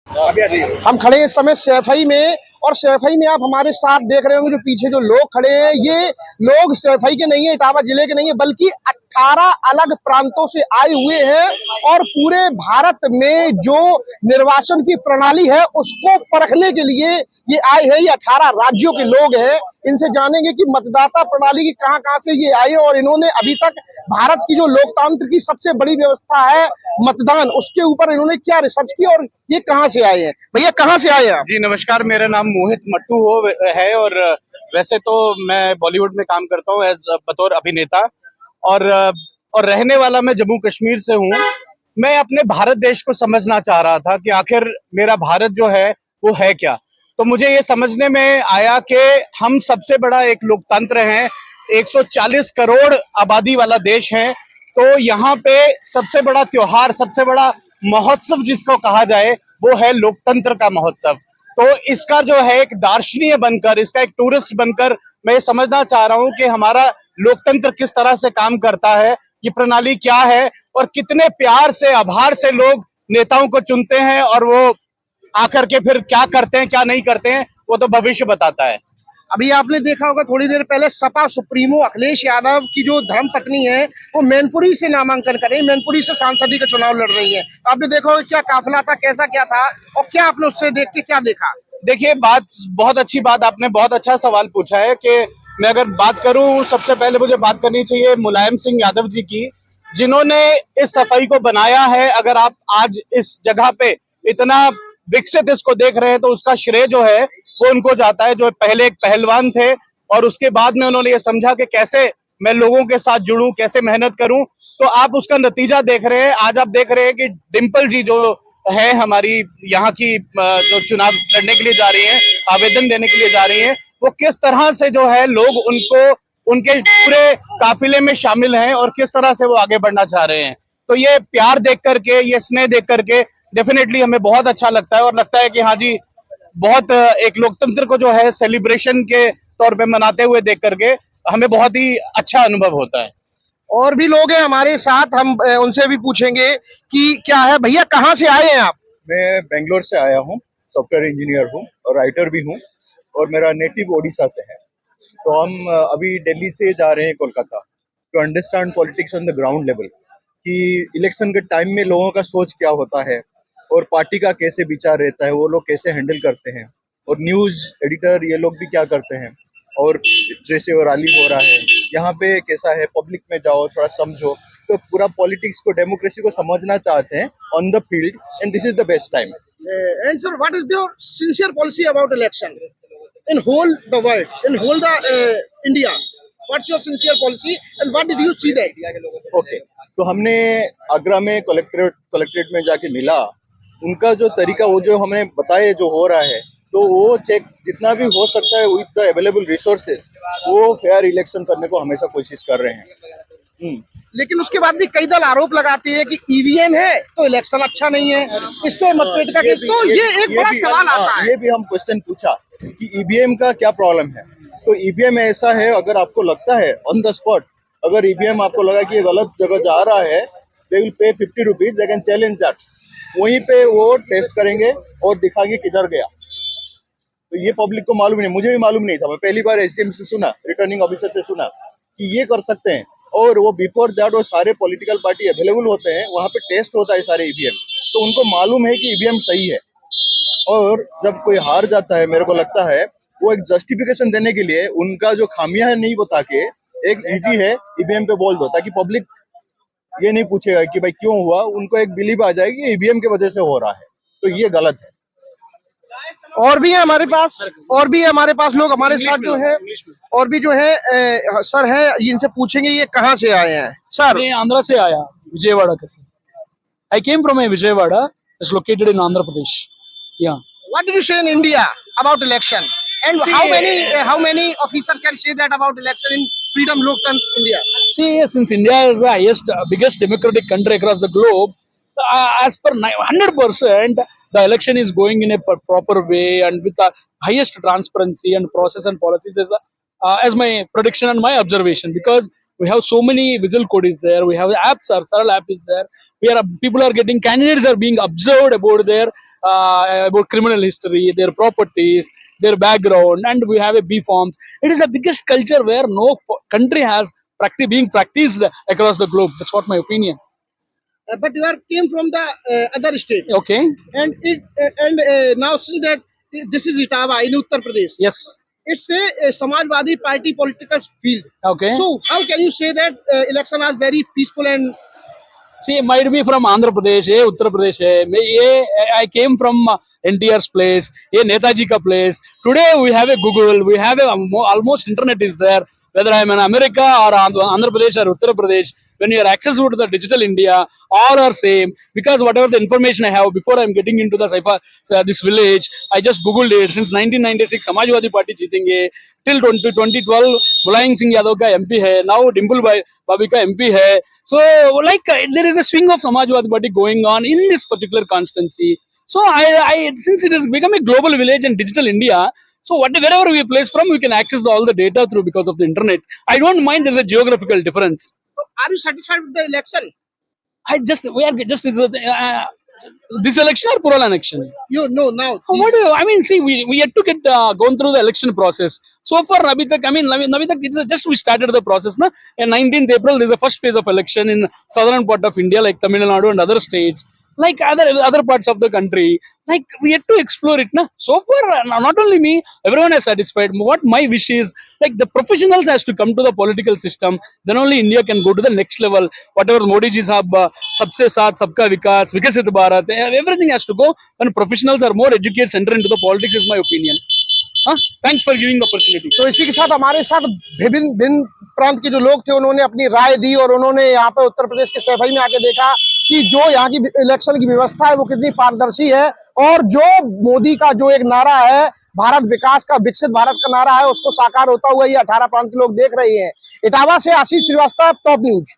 हम खड़े हैं इस समय सैफई में, और सैफई में आप हमारे साथ देख रहे होंगे जो पीछे जो लोग खड़े हैं, ये लोग सैफई के नहीं है, इटावा जिले के नहीं है, बल्कि 18 अलग प्रांतों से आए हुए हैं और पूरे भारत में जो निर्वाचन की प्रणाली है उसको परखने के लिए ये आए हैं। ये 18 राज्यों के लोग हैं। इनसे जानेंगे कि मतदाता प्रणाली की कहां कहां से ये आए और इन्होंने अभी तक भारत की जो लोकतंत्र की सबसे बड़ी व्यवस्था है मतदान, उसके ऊपर इन्होंने क्या रिसर्च किया और ये कहां से आए हैं। भैया कहां से आए हैं आप? जी नमस्कार, मेरा नाम मोहित मट्टू है और वैसे तो मैं बॉलीवुड में काम करता हूँ एज बतौर अभिनेता और रहने वाला मैं जम्मू कश्मीर से हूँ। मैं अपने भारत देश को समझना चाह रहा था कि आखिर मेरा भारत जो है वो है क्या। तो मुझे ये समझने में आया कि हम सबसे बड़ा एक लोकतंत्र हैं, 140 करोड़ आबादी वाला देश है। तो यहाँ पे सबसे बड़ा त्योहार, सबसे बड़ा महोत्सव जिसको कहा जाए वो है लोकतंत्र का महोत्सव। तो इसका जो है एक दार्शनिक बनकर, इसका एक टूरिस्ट बनकर मैं ये समझना चाह रहा हूँ कि हमारा लोकतंत्र किस तरह से काम करता है, ये प्रणाली क्या है और कितने प्यार से, आभार से लोग नेताओं को चुनते हैं और वो आकर के फिर क्या करते हैं क्या नहीं करते हैं वो तो भविष्य बताता है। अभी आपने देखा होगा थोड़ी देर पहले सपा सुप्रीमो अखिलेश यादव की जो धर्मपत्नी है वो मैनपुरी से नामांकन कर रही है, मैनपुरी से सांसदी का चुनाव लड़ रही है। आपने देखा होगा क्या काफिला था, कैसा क्या था और क्या आपने उससे देख के क्या देखा? देखिए, बात बहुत अच्छी बात, आपने बहुत अच्छा सवाल पूछा है कि मैं अगर बात करूं, सबसे पहले मुझे बात करनी चाहिए मुलायम सिंह यादव जी की, जिन्होंने इस सफाई को बनाया है। अगर आप आज इस जगह पे इतना विकसित इसको देख रहे हैं तो उसका श्रेय जो है वो उनको जाता है, जो पहले एक पहलवान थे और उसके बाद में उन्होंने ये समझा कि कैसे मैं लोगों के साथ जुड़ूं, कैसे मेहनत करूं। तो आप उसका नतीजा देख रहे हैं। आज आप देख रहे हैं कि डिम्पल जी जो है हमारी यहाँ की, जो चुनाव लड़ने के लिए जा रही हैं, आवेदन देने के लिए जा रही हैं, वो किस तरह से जो है लोग उनको उनके पूरे काफिले में शामिल हैं और किस तरह से वो आगे बढ़ना चाह रहे हैं। तो ये प्यार देख करके, ये स्नेह देख करके डेफिनेटली हमें बहुत अच्छा लगता है और लगता है कि हाँ जी, बहुत एक लोकतंत्र को जो है सेलिब्रेशन के तौर पे मनाते हुए देख करके हमें बहुत ही अच्छा अनुभव होता है। और भी लोग हैं हमारे साथ, हम उनसे भी पूछेंगे कि क्या है। भैया कहाँ से आए हैं आप? मैं बेंगलोर से आया हूँ, सॉफ्टवेयर इंजीनियर हूँ और राइटर भी हूँ और मेरा नेटिव ओडिशा से है। तो हम अभी दिल्ली से जा रहे हैं Kolkata to understand politics on the ground level, कि इलेक्शन के टाइम में लोगों का सोच क्या होता है और पार्टी का कैसे विचार रहता है, वो लोग कैसे हैंडल करते हैं और न्यूज़ एडिटर ये लोग भी क्या करते हैं, और जैसे वो रैली हो रहा है यहाँ पे कैसा है, पब्लिक में जाओ थोड़ा समझो। तो पूरा पॉलिटिक्स को, डेमोक्रेसी को समझना चाहते हैं on the field, and this is the best time. And sir, what is your sincere policy about election in whole the world, in whole the India? What's your sincere policy and what did you see that? Okay, तो हमने आगरा में collectorate में जाके मिला, उनका जो तरीका, वो जो हमें बताए जो हो रहा है, तो वो चेक जितना भी हो सकता है विद द अवेलेबल रिसोर्सेस, वो फेयर इलेक्शन करने को हमेशा कोशिश कर रहे हैं। लेकिन उसके बाद भी कई दल आरोप लगाते हैं कि ईवीएम है तो इलेक्शन अच्छा नहीं है, इससे मतपेट का, तो ये एक बड़ा सवाल आता है। ये भी हम क्वेश्चन पूछा कि ईवीएम का क्या प्रॉब्लम है। तो ईवीएम ऐसा है, अगर आपको लगता है ऑन द स्पॉट, अगर ईवीएम आपको लगा कि ये गलत जगह जा रहा है, they will pay 50 rupees, they can challenge that. वहीं पे वो टेस्ट करेंगे और दिखाएंगे किधर गया। तो ये पब्लिक को मालूम नहीं, मुझे भी मालूम नहीं था। मैं पहली बार एसडीएम से सुना, रिटर्निंग ऑफिसर से सुना कि ये कर सकते हैं। और वो बिफोर दैट वो सारे पॉलिटिकल पार्टी अवेलेबल होते हैं, वहाँ पे टेस्ट होता है सारे ईवीएम, तो उनको मालूम है कि ईवीएम सही है। और जब कोई हार जाता है, मेरे को लगता है वो एक जस्टिफिकेशन देने के लिए उनका जो खामियां है नहीं बता के एक इजी है ईवीएम पे बोल दो, ताकि पब्लिक ये नहीं पूछेगा कि भाई क्यों हुआ, उनको एक बिलीव आ जाएगी ईवीएम की वजह से हो रहा है। तो ये गलत है। और भी है हमारे पास, और भी है हमारे पास लोग हमारे साथ जो है, और भी जो है सर है, इनसे पूछेंगे ये कहाँ से आए हैं। सर, मैं आंध्रा से आया, विजयवाड़ा का से। I came from a Vijayawada. It's located in Andhra Pradesh. Yeah. what did you say in India about election and See, how many officers can say that about election in freedom Loktantra India? See, since India is the highest, biggest democratic country across the globe, as per 100%, the election is going in a proper way and with the highest transparency and process and policies as my prediction and my observation, because we have so many visual code is there, we have apps, our Saral app is there, people are getting, candidates are being observed about there, about criminal history, their properties, their background, and we have a B forms. It is the biggest culture where no country has being practiced across the globe. That's what my opinion. But you are came from the other state, Okay. and now see that this is Etawah in Uttar Pradesh. Yes. It's a Samajwadi Party political field. Okay. So how can you say that election was very peaceful and See, might be from Andhra Pradesh, Uttar Pradesh, I came from NTR's place, Netaji ka place. Today we have a Google, we have almost internet is there. Whether I'm in America or Andhra Pradesh or Uttar Pradesh, when you are accessible to the digital India, all are same. Because whatever the information I have before I'm getting into the this village, I just Googled it. Since 1996, Samajwadi Party जीतेंगे. Till 2012, Mulayam Singh Yadav का MP है. Now Dimple Babi का MP है. So, like, there is a swing of Samajwadi Party going on in this particular constituency. So, I since it has become a global village and digital India, so wherever we place from, we can access all the data through because of the internet. I don't mind there's a geographical difference. so are you satisfied with the election? We are just this election or plural election? You know now. What do you, I mean, see, we had to get gone through the election process. So far, Abhi tak, I mean, it's just we started the process. Na? And 19th April, there's the first phase of election in southern part of India, like Tamil Nadu and other states, like other parts of the country. Like, we had to explore it. Na? So far, not only me, everyone is satisfied. What my wish is, like, the professionals has to come to the political system. Then only India can go to the next level. Whatever Modi ji's have, Sabse Saath, Sabka Vikas, Vikasit Bharat, everything has to go when professionals are more educated, enter into the politics, is my opinion. Thanks for giving the opportunity. तो इसी के साथ हमारे साथ विभिन्न भिन्न प्रांत के जो लोग थे उन्होंने अपनी राय दी और उन्होंने यहाँ पे उत्तर प्रदेश के सैफई में आके देखा कि जो यहाँ की इलेक्शन की व्यवस्था है वो कितनी पारदर्शी है और जो मोदी का जो एक नारा है भारत विकास का विकसित भारत का नारा है उसको साकार होता हुआ ये 18 प्रांत के लोग देख रहे हैं। इटावा से आशीष श्रीवास्तव, टॉप न्यूज।